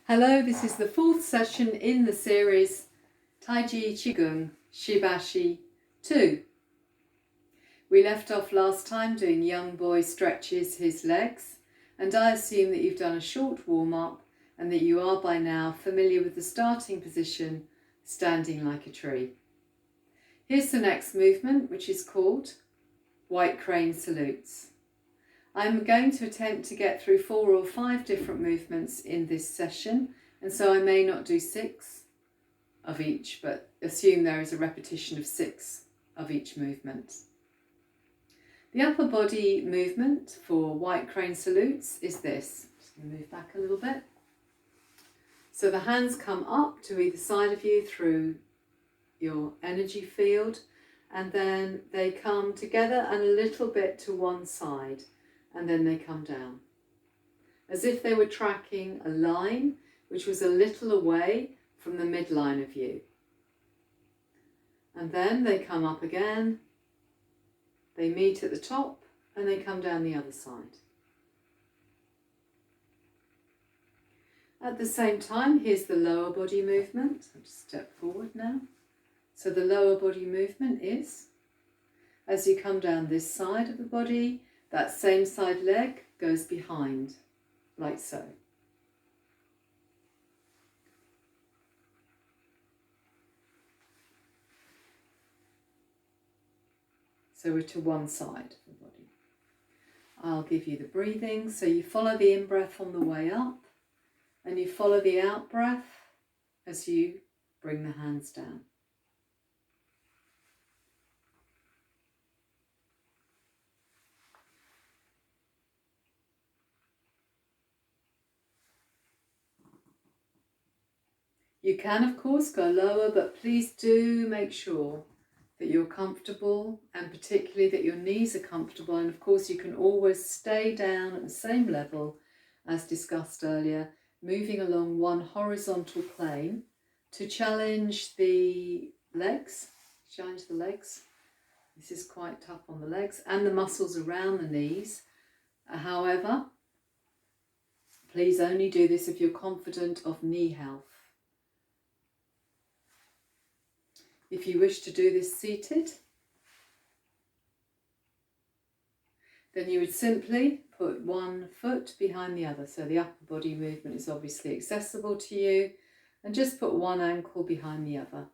Hello, this is the fourth session in the series Taiji Qigong Shibashi 2. We left off last time doing young boy stretches his legs, and I assume that you've done a short warm-up and that you are by now familiar with the starting position, standing like a tree. Here's the next movement, which is called White Crane Salutes. I'm going to attempt to get through 4 or 5 different movements in this session, and so I may not do 6 of each, but assume there is a repetition of 6 of each movement. The upper body movement for White Crane Salutes is this. I'm just going to move back a little bit. So the hands come up to either side of you through your energy field, and then they come together and a little bit to one side. And then they come down, as if they were tracking a line which was a little away from the midline of you. And then they come up again, they meet at the top, and they come down the other side. At the same time, here's the lower body movement. I'll just step forward now. So the lower body movement is, as you come down this side of the body, that same side leg goes behind, like so. So we're to one side of the body. I'll give you the breathing. So you follow the in-breath on the way up, and you follow the out-breath as you bring the hands down. You can, of course, go lower, but please do make sure that you're comfortable, and particularly that your knees are comfortable. And of course, you can always stay down at the same level as discussed earlier, moving along one horizontal plane to challenge the legs. This is quite tough on the legs and the muscles around the knees. However, please only do this if you're confident of knee health. If you wish to do this seated, then you would simply put one foot behind the other. So the upper body movement is obviously accessible to you, and just put one ankle behind the other,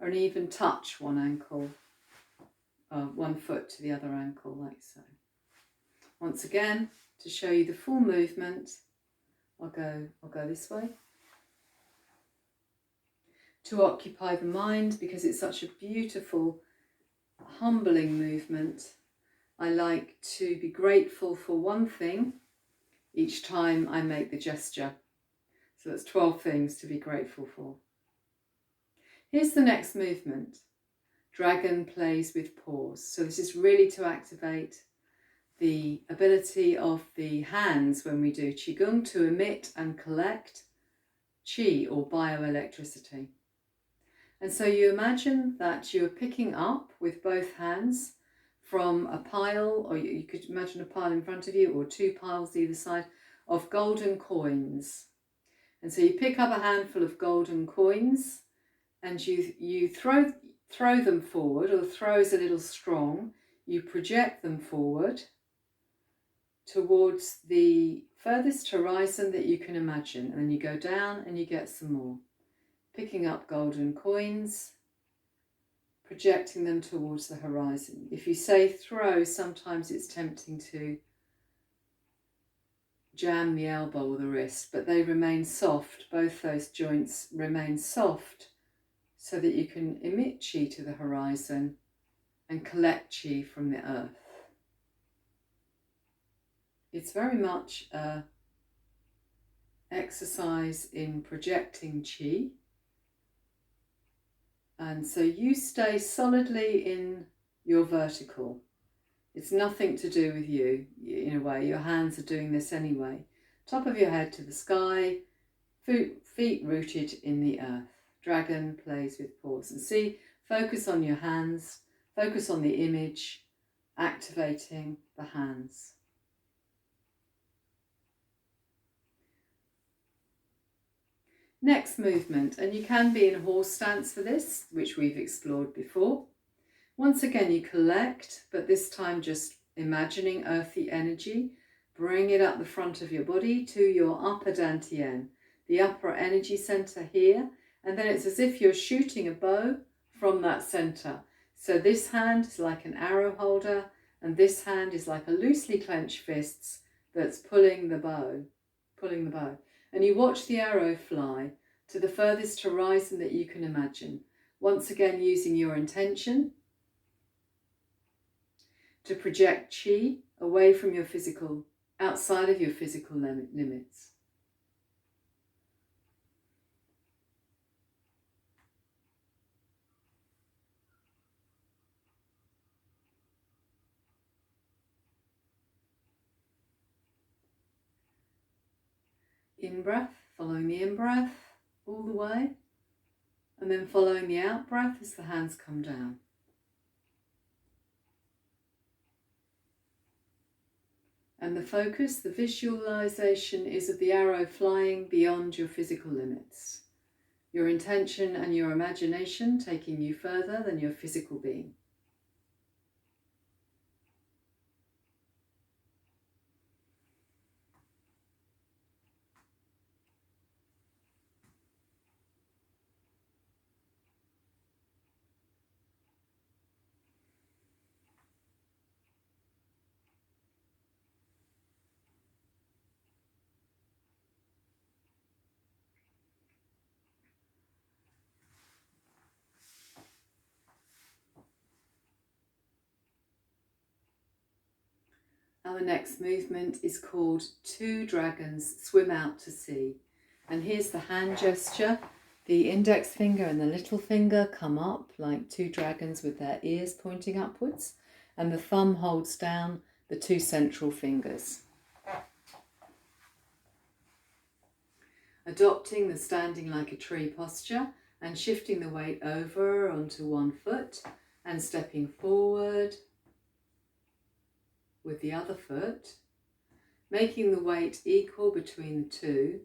or even touch one ankle, one foot to the other ankle, like so. Once again, to show you the full movement, I'll go this way. To occupy the mind, because it's such a beautiful, humbling movement, I like to be grateful for one thing each time I make the gesture. So that's 12 things to be grateful for. Here's the next movement. Dragon plays with paws. So this is really to activate the ability of the hands when we do Qigong to emit and collect Qi, or bioelectricity. And so you imagine that you're picking up with both hands from a pile, or you could imagine a pile in front of you, or 2 piles either side, of golden coins. And so you pick up a handful of golden coins and you throw them forward, or throw is a little strong. You project them forward towards the furthest horizon that you can imagine. And then you go down and you get some more. Picking up golden coins, projecting them towards the horizon. If you say throw, sometimes it's tempting to jam the elbow or the wrist, but they remain soft. Both those joints remain soft so that you can emit Qi to the horizon and collect Qi from the earth. It's very much an exercise in projecting Qi. And so you stay solidly in your vertical. It's nothing to do with you, in a way. Your hands are doing this anyway. Top of your head to the sky, feet rooted in the earth. Dragon plays with paws. And see, focus on your hands, focus on the image, activating the hands. Next movement, and you can be in horse stance for this, which we've explored before. Once again, you collect, but this time just imagining earthy energy. Bring it up the front of your body to your upper dantian, the upper energy center here. And then it's as if you're shooting a bow from that center. So this hand is like an arrow holder, and this hand is like a loosely clenched fists that's pulling the bow. And you watch the arrow fly to the furthest horizon that you can imagine. Once again, using your intention to project chi away from your physical, outside of your physical limits. In-breath, following the in-breath all the way, and then following the out-breath as the hands come down. And the focus, the visualization is of the arrow flying beyond your physical limits. Your intention and your imagination taking you further than your physical being. Our next movement is called Two Dragons Swim Out to Sea. And here's the hand gesture. The index finger and the little finger come up like two dragons with their ears pointing upwards. And the thumb holds down the two central fingers. Adopting the standing like a tree posture and shifting the weight over onto one foot and stepping forward with the other foot, making the weight equal between the two,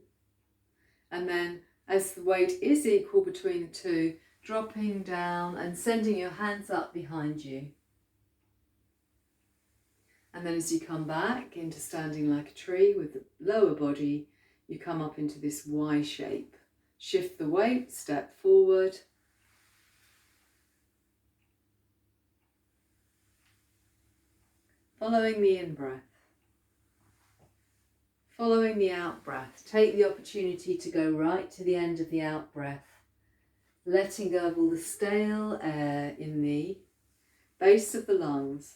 and then as the weight is equal between the two, dropping down and sending your hands up behind you. And then as you come back into standing like a tree with the lower body, you come up into this Y shape. Shift the weight, step forward, following the in-breath. Following the out-breath, take the opportunity to go right to the end of the out-breath, letting go of all the stale air in the base of the lungs,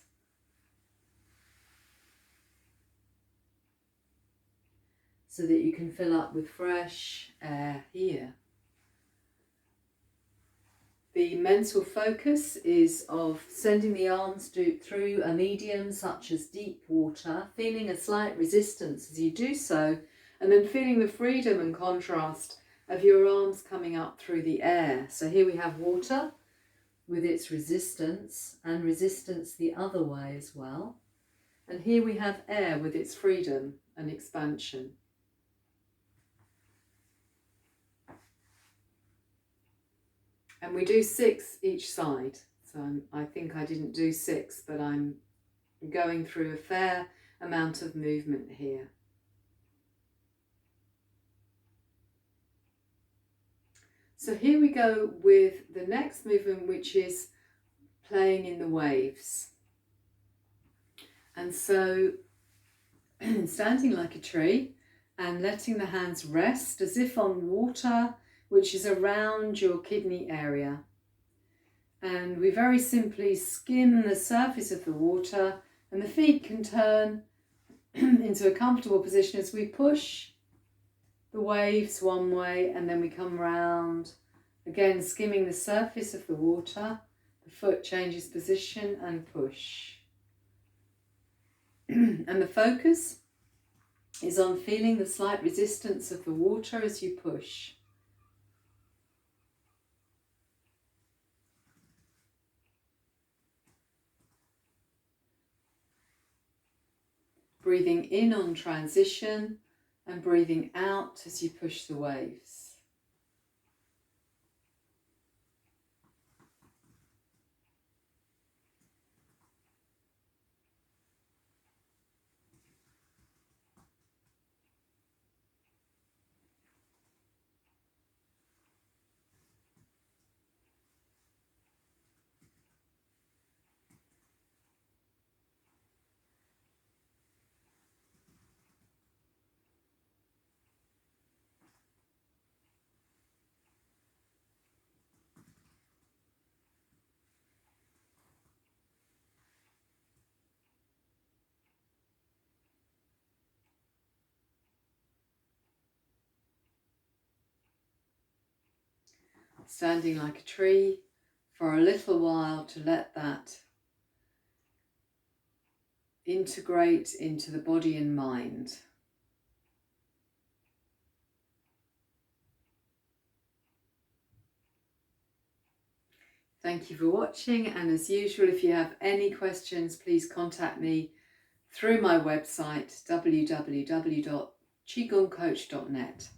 so that you can fill up with fresh air here. The mental focus is of sending the arms through a medium such as deep water, feeling a slight resistance as you do so, and then feeling the freedom and contrast of your arms coming up through the air. So here we have water with its resistance, and resistance the other way as well. And here we have air with its freedom and expansion. And we do 6 each side. So I think I didn't do 6, but I'm going through a fair amount of movement here. So here we go with the next movement, which is playing in the waves. And so standing like a tree and letting the hands rest as if on water, which is around your kidney area. And we very simply skim the surface of the water, and the feet can turn into a comfortable position as we push the waves one way, and then we come round, again skimming the surface of the water. The foot changes position and push. And the focus is on feeling the slight resistance of the water as you push. Breathing in on transition and breathing out as you push the waves. standing like a tree for a little while to let that integrate into the body and mind. Thank you for watching, and as usual, if you have any questions, please contact me through my website www.qigongcoach.net.